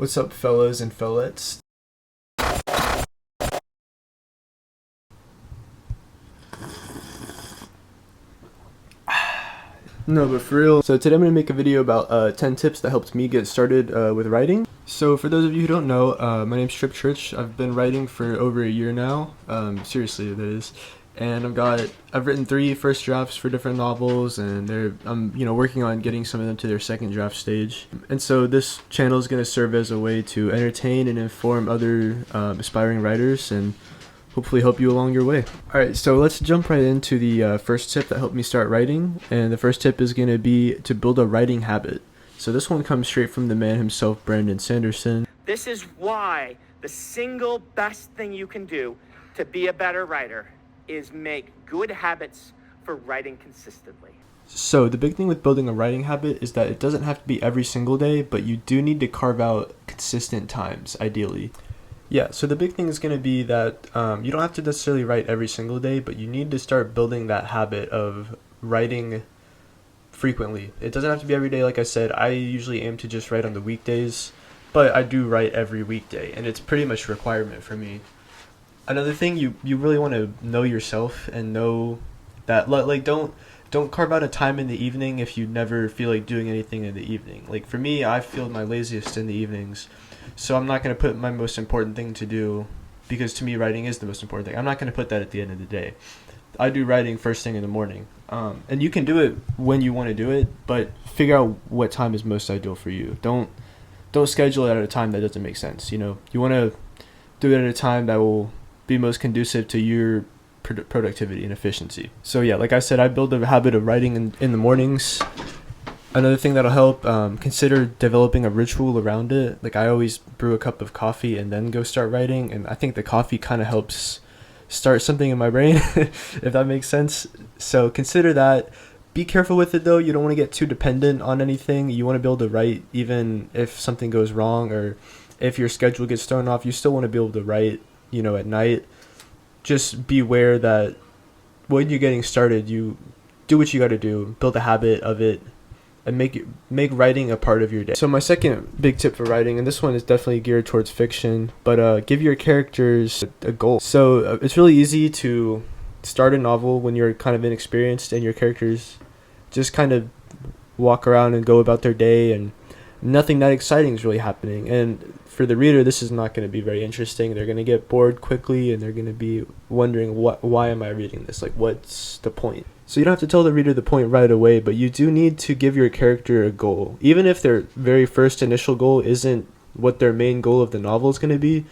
What's up, fellas and fellettes? No, but for real. So today I'm going to make a video about 10 tips that helped me get started with writing. So for those of you who don't know, my name's Trip Church. I've been writing for over a year now. Seriously, that is. And I've written 3 first drafts for different novels, and I'm working on getting some of them to their second draft stage. And so this channel is going to serve as a way to entertain and inform other aspiring writers and hopefully help you along your way. Alright, so let's jump right into the first tip that helped me start writing. And the first tip is going to be to build a writing habit. So this one comes straight from the man himself, Brandon Sanderson. This is why the single best thing you can do to be a better writer is make good habits for writing consistently. So the big thing with building a writing habit is that it doesn't have to be every single day, but you do need to carve out consistent times, ideally. Yeah, so the big thing is going to be that you don't have to necessarily write every single day, but you need to start building that habit of writing frequently. It doesn't have to be every day, like I said. I usually aim to just write on the weekdays, but I do write every weekday, and it's pretty much a requirement for me. Another thing, you really want to know yourself and know that, like, don't carve out a time in the evening if you never feel like doing anything in the evening. Like, for me, I feel my laziest in the evenings, so I'm not going to put my most important thing to do, because to me, writing is the most important thing. I'm not going to put that at the end of the day. I do writing first thing in the morning, and you can do it when you want to do it, but figure out what time is most ideal for you. Don't schedule it at a time that doesn't make sense. You want to do it at a time that will be most conducive to your productivity and efficiency. So yeah, like I said, I build a habit of writing in the mornings. Another thing that'll help, consider developing a ritual around it. Like, I always brew a cup of coffee and then go start writing, and I think the coffee kind of helps start something in my brain, if that makes sense. So consider that. Be careful with it though. You don't want to get too dependent on anything. You want to be able to write even if something goes wrong, or if your schedule gets thrown off, you still want to be able to write at night. Just beware that when you're getting started, you do what you got to do, build a habit of it, and make writing a part of your day. So my second big tip for writing, and this one is definitely geared towards fiction, but give your characters a goal. So it's really easy to start a novel when you're kind of inexperienced and your characters just kind of walk around and go about their day and nothing that exciting is really happening. And for the reader, this is not going to be very interesting. They're going to get bored quickly, and they're going to be wondering, why am I reading this? Like, what's the point? So you don't have to tell the reader the point right away, but you do need to give your character a goal. Even if their very first initial goal isn't what their main goal of the novel is going to be,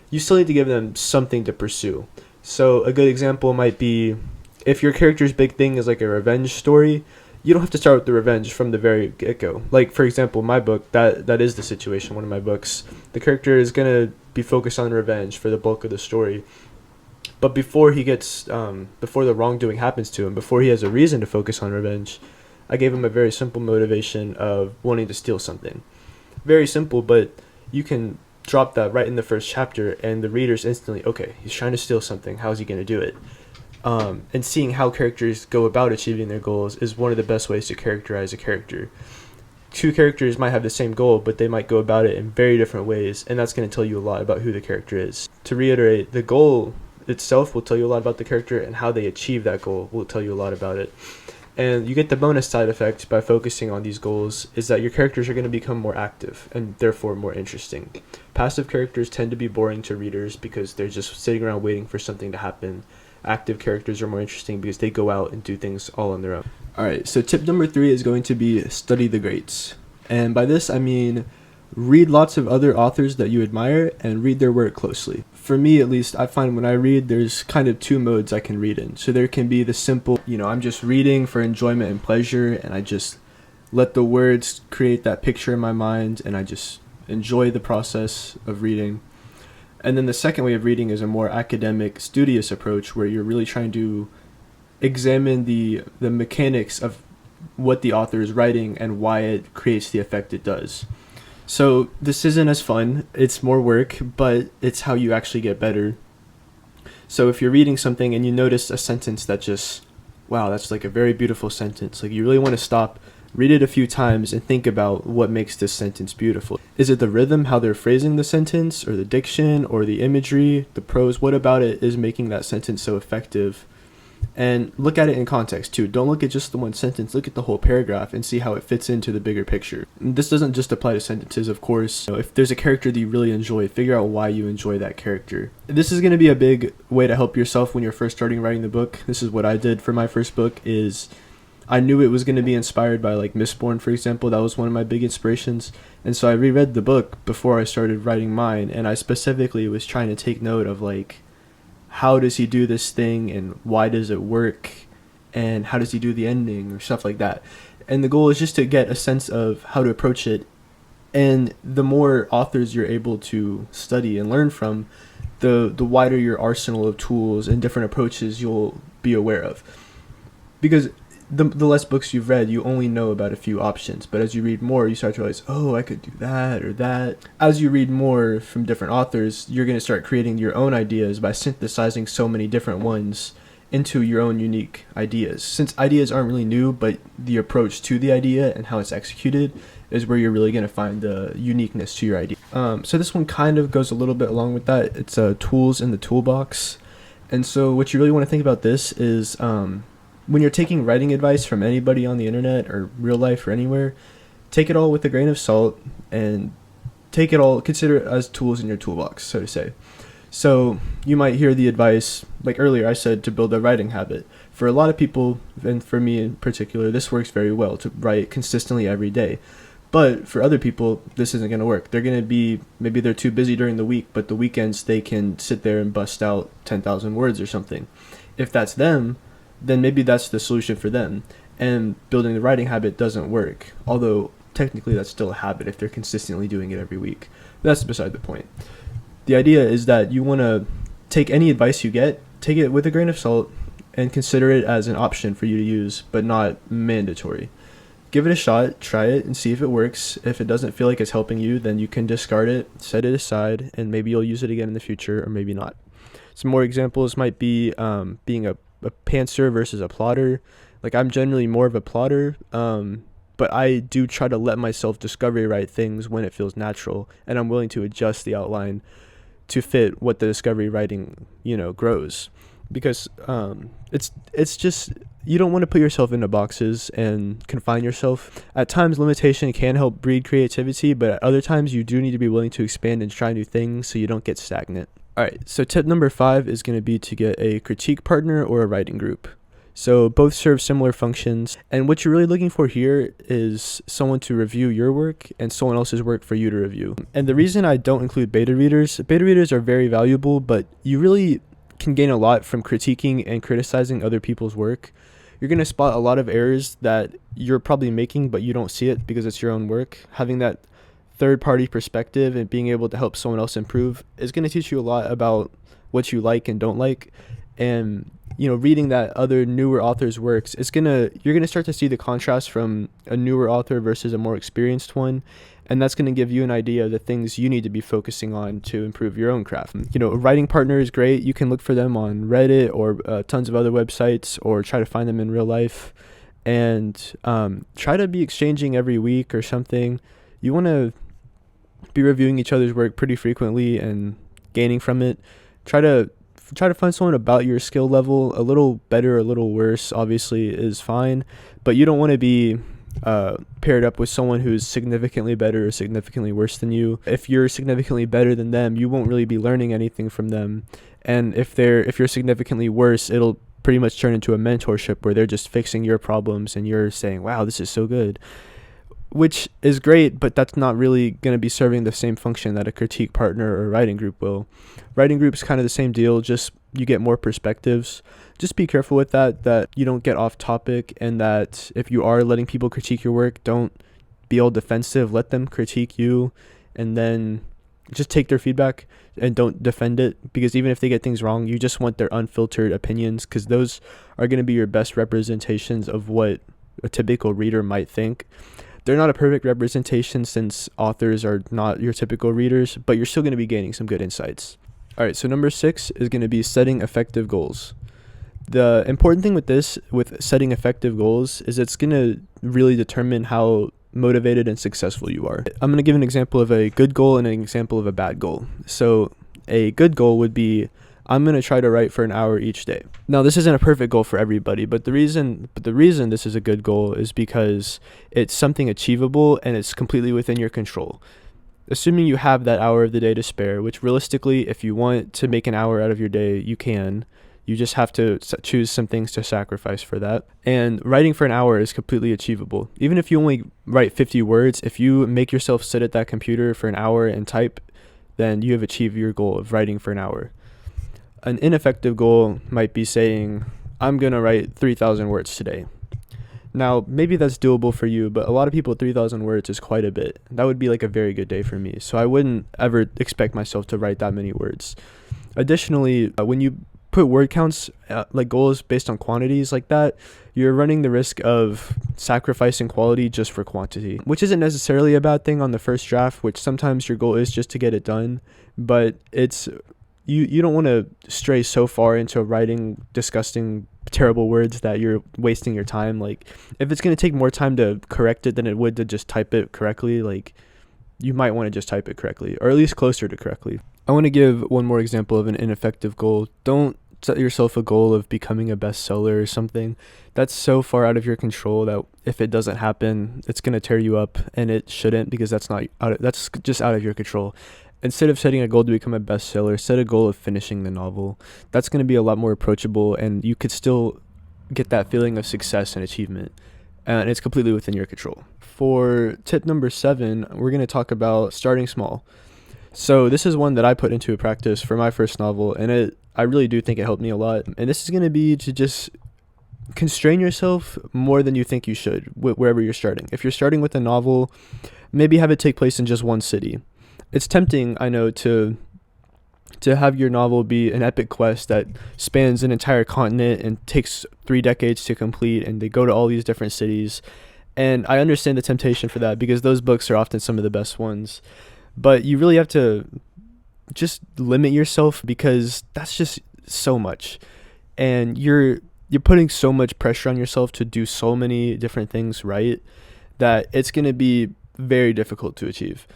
you still need to give them something to pursue. So a good example might be, if your character's big thing is like a revenge story, you don't have to start with the revenge from the very get-go. Like, for example, my book, that is the situation. One of my books, the character is going to be focused on revenge for the bulk of the story. But before before the wrongdoing happens to him, before he has a reason to focus on revenge, I gave him a very simple motivation of wanting to steal something. Very simple, but you can drop that right in the first chapter, and the reader's instantly, okay, he's trying to steal something. How's he going to do it? And seeing how characters go about achieving their goals is one of the best ways to characterize a character. 2 characters might have the same goal, but they might go about it in very different ways, and that's going to tell you a lot about who the character is. To reiterate, the goal itself will tell you a lot about the character, and how they achieve that goal will tell you a lot about it. And you get the bonus side effect by focusing on these goals, is that your characters are going to become more active and therefore more interesting. Passive characters tend to be boring to readers because they're just sitting around waiting for something to happen. Active characters are more interesting because they go out and do things all on their own. Alright, so tip number 3 is going to be study the greats. And by this I mean read lots of other authors that you admire and read their work closely. For me, at least, I find when I read, there's kind of 2 modes I can read in. So there can be the simple, I'm just reading for enjoyment and pleasure, and I just let the words create that picture in my mind, and I just enjoy the process of reading. And then the second way of reading is a more academic, studious approach, where you're really trying to examine the mechanics of what the author is writing and why it creates the effect it does. So this isn't as fun, it's more work, but it's how you actually get better. So if you're reading something and you notice a sentence that just, wow, that's like a very beautiful sentence, like you really want to stop, Read it a few times and think about what makes this sentence beautiful. Is it the rhythm, how they're phrasing the sentence, or the diction, or the imagery, the prose? What about it is making that sentence so effective? And look at it in context too. Don't look at just the one sentence, look at the whole paragraph and see how it fits into the bigger picture. And this doesn't just apply to sentences, of course. If there's a character that you really enjoy, figure out why you enjoy that character. This is going to be a big way to help yourself when you're first starting writing the book. This is what I did for my first book. Is I knew it was going to be inspired by like Mistborn, for example. That was one of my big inspirations. And so I reread the book before I started writing mine, and I specifically was trying to take note of like, how does he do this thing and why does it work and how does he do the ending or stuff like that. And the goal is just to get a sense of how to approach it. And the more authors you're able to study and learn from, the wider your arsenal of tools and different approaches you'll be aware of. Because the less books you've read, you only know about a few options. But as you read more, you start to realize, oh, I could do that or that. As you read more from different authors, you're going to start creating your own ideas by synthesizing so many different ones into your own unique ideas. Since ideas aren't really new, but the approach to the idea and how it's executed is where you're really going to find the uniqueness to your idea. So this one kind of goes a little bit along with that. It's tools in the toolbox. And so what you really want to think about this is when you're taking writing advice from anybody on the internet or real life or anywhere, take it all with a grain of salt and consider it as tools in your toolbox, so to say. So you might hear the advice, like earlier I said, to build a writing habit. For a lot of people, and for me in particular, this works very well, to write consistently every day. But for other people, this isn't going to work. They're going to be, maybe they're too busy during the week, but the weekends they can sit there and bust out 10,000 words or something. If that's them, then maybe that's the solution for them. And building the writing habit doesn't work. Although, technically that's still a habit if they're consistently doing it every week. But that's beside the point. The idea is that you want to take any advice you get, take it with a grain of salt, and consider it as an option for you to use, but not mandatory. Give it a shot, try it, and see if it works. If it doesn't feel like it's helping you, then you can discard it, set it aside, and maybe you'll use it again in the future, or maybe not. Some more examples might be being a pantser versus a plotter. Like, I'm generally more of a plotter, but I do try to let myself discovery write things when it feels natural, and I'm willing to adjust the outline to fit what the discovery writing, grows. Because it's just, you don't want to put yourself into boxes and confine yourself. At times, limitation can help breed creativity, but at other times, you do need to be willing to expand and try new things so you don't get stagnant. Alright, so tip number 5 is going to be to get a critique partner or a writing group. So both serve similar functions, and what you're really looking for here is someone to review your work and someone else's work for you to review. And the reason I don't include beta readers are very valuable, but you really can gain a lot from critiquing and criticizing other people's work. You're going to spot a lot of errors that you're probably making, but you don't see it because it's your own work. Having that third-party perspective and being able to help someone else improve is going to teach you a lot about what you like and don't like. And reading that other newer author's works, you're gonna start to see the contrast from a newer author versus a more experienced one, and that's going to give you an idea of the things you need to be focusing on to improve your own craft. A writing partner is great. You can look for them on Reddit or tons of other websites, or try to find them in real life, and try to be exchanging every week or something. You want to be reviewing each other's work pretty frequently and gaining from it. Try to find someone about your skill level. A little better, a little worse, obviously, is fine, but you don't want to be paired up with someone who's significantly better or significantly worse than you. If you're significantly better than them, you won't really be learning anything from them. And if you're significantly worse, it'll pretty much turn into a mentorship where they're just fixing your problems and you're saying, wow, this is so good. Which is great, but that's not really going to be serving the same function that a critique partner or a writing group will. Writing group's kind of the same deal, just you get more perspectives. Just be careful with that you don't get off topic, and that if you are letting people critique your work, don't be all defensive. Let them critique you, and then just take their feedback and don't defend it, because even if they get things wrong, you just want their unfiltered opinions, because those are going to be your best representations of what a typical reader might think. They're not a perfect representation since authors are not your typical readers, but you're still going to be gaining some good insights. All right, so number 6 is going to be setting effective goals. The important thing with this, with setting effective goals, is it's going to really determine how motivated and successful you are. I'm going to give an example of a good goal and an example of a bad goal. So a good goal would be, I'm going to try to write for an hour each day. Now, this isn't a perfect goal for everybody, but the reason this is a good goal is because it's something achievable and it's completely within your control. Assuming you have that hour of the day to spare, which realistically, if you want to make an hour out of your day, you can. You just have to choose some things to sacrifice for that. And writing for an hour is completely achievable. Even if you only write 50 words, if you make yourself sit at that computer for an hour and type, then you have achieved your goal of writing for an hour. An ineffective goal might be saying, I'm going to write 3,000 words today. Now, maybe that's doable for you, but a lot of people, 3,000 words is quite a bit. That would be like a very good day for me. So I wouldn't ever expect myself to write that many words. Additionally, when you put word counts, like goals based on quantities like that, you're running the risk of sacrificing quality just for quantity, which isn't necessarily a bad thing on the first draft, which sometimes your goal is just to get it done, but it's you don't want to stray so far into writing disgusting, terrible words that you're wasting your time. Like, if it's going to take more time to correct it than it would to just type it correctly, like, you might want to just type it correctly, or at least closer to correctly. I want to give one more example of an ineffective goal. Don't set yourself a goal of becoming a bestseller or something. That's so far out of your control that if it doesn't happen, it's going to tear you up, and it shouldn't, because that's just out of your control. Instead of setting a goal to become a bestseller, set a goal of finishing the novel. That's going to be a lot more approachable, and you could still get that feeling of success and achievement, and it's completely within your control. For tip number 7, we're going to talk about starting small. So this is one that I put into practice for my first novel, and I really do think it helped me a lot. And this is going to be to just constrain yourself more than you think you should wherever you're starting. If you're starting with a novel, maybe have it take place in just one city. It's tempting, I know, to have your novel be an epic quest that spans an entire continent and takes 3 decades to complete, and they go to all these different cities. And I understand the temptation for that, because those books are often some of the best ones. But you really have to just limit yourself, because that's just so much. And you're putting so much pressure on yourself to do so many different things right, that it's going to be very difficult to achieve.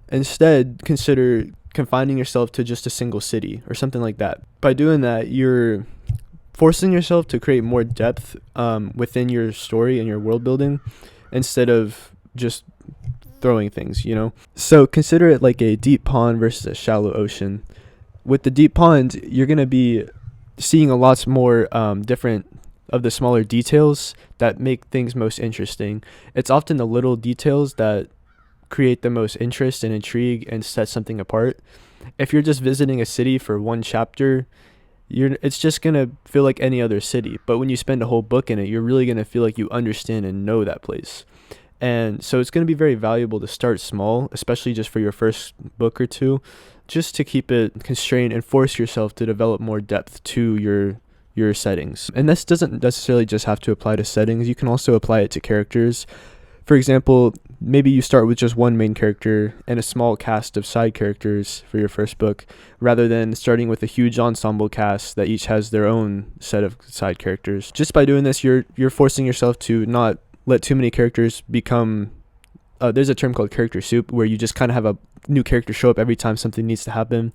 Instead, consider confining yourself to just a single city or something like that. By doing that, you're forcing yourself to create more depth within your story and your world building, instead of just throwing things, So consider it like a deep pond versus a shallow ocean. With the deep pond, you're going to be seeing a lot more different of the smaller details that make things most interesting. It's often the little details that create the most interest and intrigue and set something apart. If you're just visiting a city for one chapter, it's just going to feel like any other city. But when you spend a whole book in it, you're really going to feel like you understand and know that place. And so it's going to be very valuable to start small, especially just for your first book or two, just to keep it constrained and force yourself to develop more depth to your settings. And this doesn't necessarily just have to apply to settings. You can also apply it to characters. For example, maybe you start with just one main character and a small cast of side characters for your first book, rather than starting with a huge ensemble cast that each has their own set of side characters. Just by doing this, you're forcing yourself to not let too many characters become there's a term called character soup, where you just kind of have a new character show up every time something needs to happen.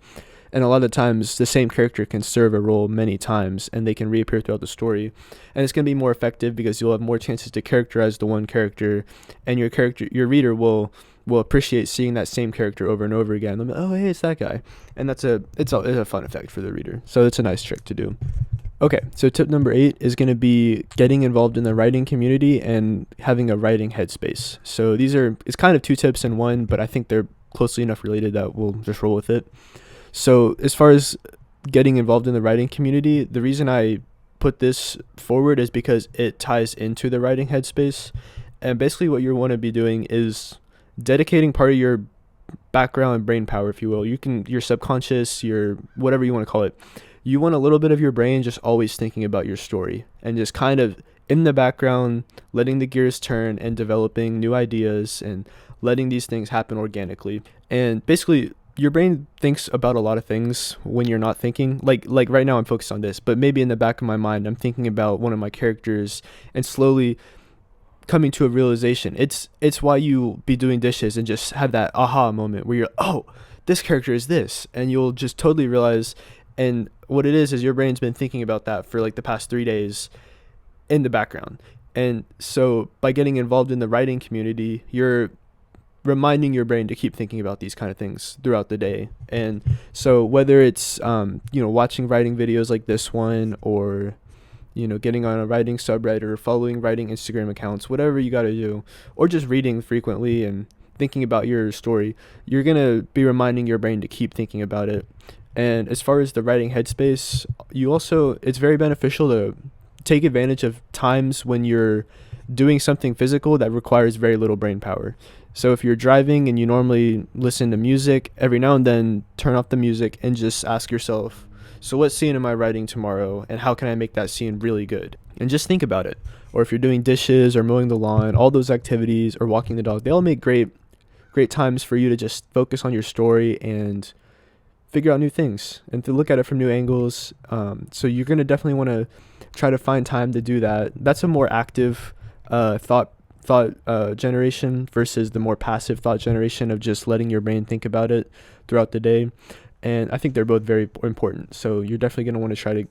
And a lot of times the same character can serve a role many times, and they can reappear throughout the story. And it's going to be more effective because you'll have more chances to characterize the one character, and your reader will appreciate seeing that same character over and over again. They'll be, oh, hey, it's that guy. And it's a fun effect for the reader. So it's a nice trick to do. Okay, so tip number 8 is going to be getting involved in the writing community and having a writing headspace. So it's kind of 2 tips in one, but I think they're closely enough related that we'll just roll with it. So as far as getting involved in the writing community, the reason I put this forward is because it ties into the writing headspace. And basically what you want to be doing is dedicating part of your background and brain power, if you will. Your subconscious, your whatever you want to call it. You want a little bit of your brain just always thinking about your story, and just kind of in the background, letting the gears turn and developing new ideas and letting these things happen organically. And basically, your brain thinks about a lot of things when you're not thinking. Like right now I'm focused on this, but maybe in the back of my mind I'm thinking about one of my characters and slowly coming to a realization. It's why you be doing dishes and just have that aha moment where you're, oh, this character is this, and you'll just totally realize. And what it is your brain's been thinking about that for like the past 3 days in the background. And so by getting involved in the writing community, you're reminding your brain to keep thinking about these kind of things throughout the day. And so whether it's watching writing videos like this one, or getting on a writing subreddit, or following writing Instagram accounts, whatever you got to do, or just reading frequently and thinking about your story, you're going to be reminding your brain to keep thinking about it. And as far as the writing headspace, it's very beneficial to take advantage of times when you're doing something physical that requires very little brain power. So if you're driving and you normally listen to music, every now and then turn off the music and just ask yourself, so what scene am I writing tomorrow, and how can I make that scene really good? And just think about it. Or if you're doing dishes or mowing the lawn, all those activities, or walking the dog, they all make great times for you to just focus on your story and figure out new things and to look at it from new angles. So you're going to definitely want to try to find time to do that. That's a more active thought generation versus the more passive thought generation of just letting your brain think about it throughout the day. And I think they're both very important. So you're definitely going to want to try to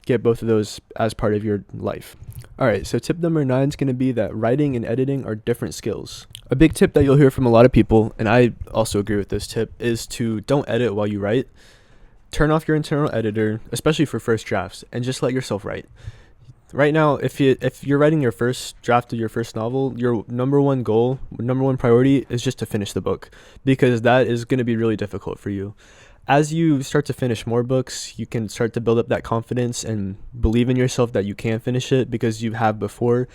get both of those as part of your life. All right, so tip number 9 is going to be that writing and editing are different skills. A big tip that you'll hear from a lot of people, and I also agree with this tip, is to don't edit while you write. Turn off your internal editor, especially for first drafts, and just let yourself write. Right now, if you're writing your first draft of your first novel, your number one priority is just to finish the book, because that is going to be really difficult for you. As you start to finish more books, you can start to build up that confidence and believe in yourself that you can finish it because you have before.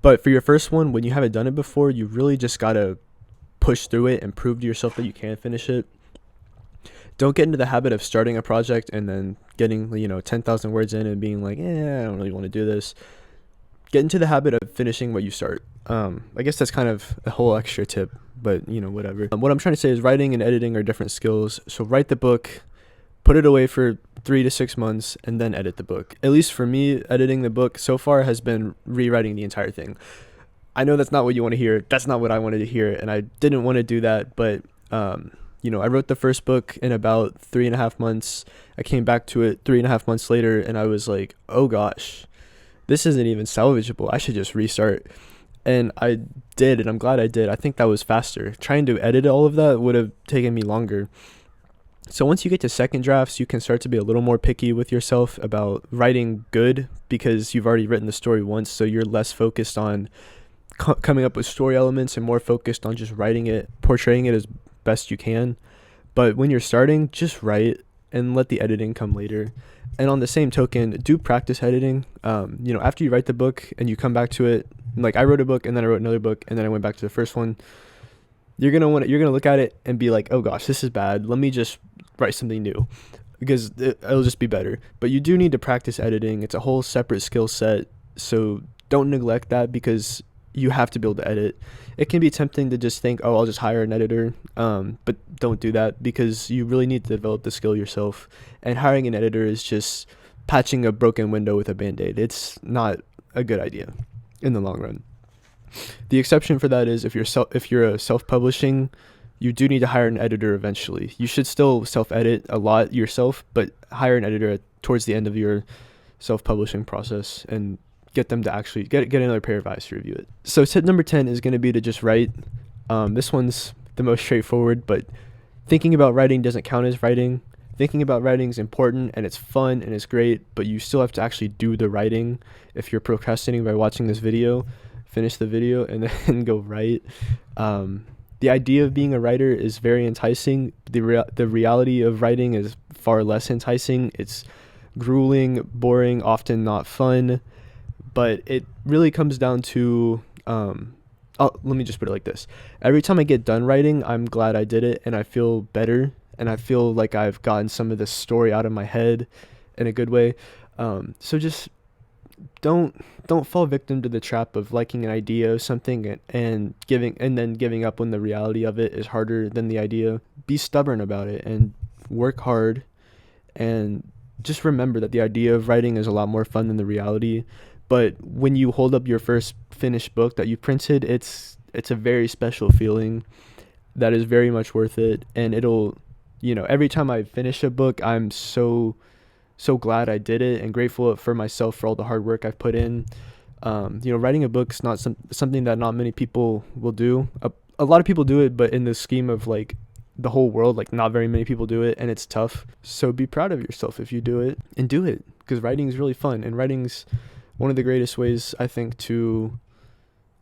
But for your first one, when you haven't done it before, you really just got to push through it and prove to yourself that you can finish it. Don't get into the habit of starting a project and then getting 10,000 words in and being like, I don't really want to do this. Get into the habit of finishing what you start. I guess that's kind of a whole extra tip, but whatever. What I'm trying to say is writing and editing are different skills. So write the book, put it away for 3 to 6 months, and then edit the book. At least for me, editing the book so far has been rewriting the entire thing. I know that's not what you want to hear. That's not what I wanted to hear, and I didn't want to do that, but I wrote the first book in about 3.5 months. I came back to it 3.5 months later, and I was like, oh gosh, this isn't even salvageable. I should just restart. And I did, and I'm glad I did. I think that was faster. Trying to edit all of that would have taken me longer. So once you get to second drafts, you can start to be a little more picky with yourself about writing good, because you've already written the story once, so you're less focused on coming up with story elements and more focused on just writing it, portraying it as best you can. But when you're starting, just write and let the editing come later. And on the same token, do practice editing. After you write the book and you come back to it, like I wrote a book and then I wrote another book and then I went back to the first one, you're gonna look at it and be like, oh gosh, this is bad. Let me just write something new, because it'll just be better. But you do need to practice editing. It's a whole separate skill set. So don't neglect that, because you have to be able to edit. It can be tempting to just think, oh, I'll just hire an editor. But don't do that, because you really need to develop the skill yourself. And hiring an editor is just patching a broken window with a Band-Aid. It's not a good idea in the long run. The exception for that is if you're a self-publishing, you do need to hire an editor eventually. You should still self-edit a lot yourself, but hire an editor towards the end of your self-publishing process and get them to actually get another pair of eyes to review it. So tip number 10 is going to be to just write. This one's the most straightforward, but thinking about writing doesn't count as writing. Thinking about writing is important and it's fun and it's great, but you still have to actually do the writing. If you're procrastinating by watching this video, finish the video and then go write. The idea of being a writer is very enticing. The reality of writing is far less enticing. It's grueling, boring, often not fun. But it really comes down to, let me just put it like this. Every time I get done writing, I'm glad I did it and I feel better. And I feel like I've gotten some of the story out of my head in a good way. So just don't fall victim to the trap of liking an idea of something and then giving up when the reality of it is harder than the idea. Be stubborn about it and work hard, and just remember that the idea of writing is a lot more fun than the reality. But when you hold up your first finished book that you printed, it's a very special feeling that is very much worth it. And it'll, every time I finish a book, I'm so glad I did it and grateful for myself for all the hard work I've put in. Writing a book's not something that not many people will do. A lot of people do it, but in the scheme of like the whole world, like not very many people do it, and it's tough. So be proud of yourself if you do it, and do it, because writing is really fun, and writing's one of the greatest ways, I think, to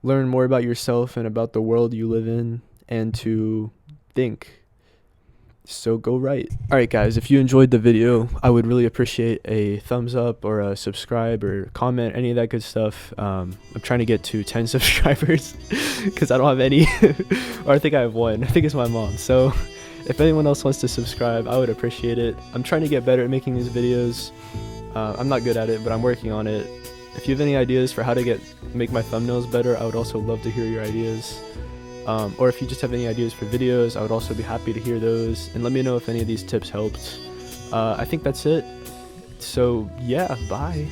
learn more about yourself and about the world you live in, and to think. So go write. Alright guys, if you enjoyed the video, I would really appreciate a thumbs up or a subscribe or comment, any of that good stuff. I'm trying to get to 10 subscribers because I don't have any. Or I think I have one. I think it's my mom. So if anyone else wants to subscribe, I would appreciate it. I'm trying to get better at making these videos. I'm not good at it, but I'm working on it. If you have any ideas for how to make my thumbnails better, I would also love to hear your ideas. Or if you just have any ideas for videos, I would also be happy to hear those, and let me know if any of these tips helped. I think that's it. So yeah, bye.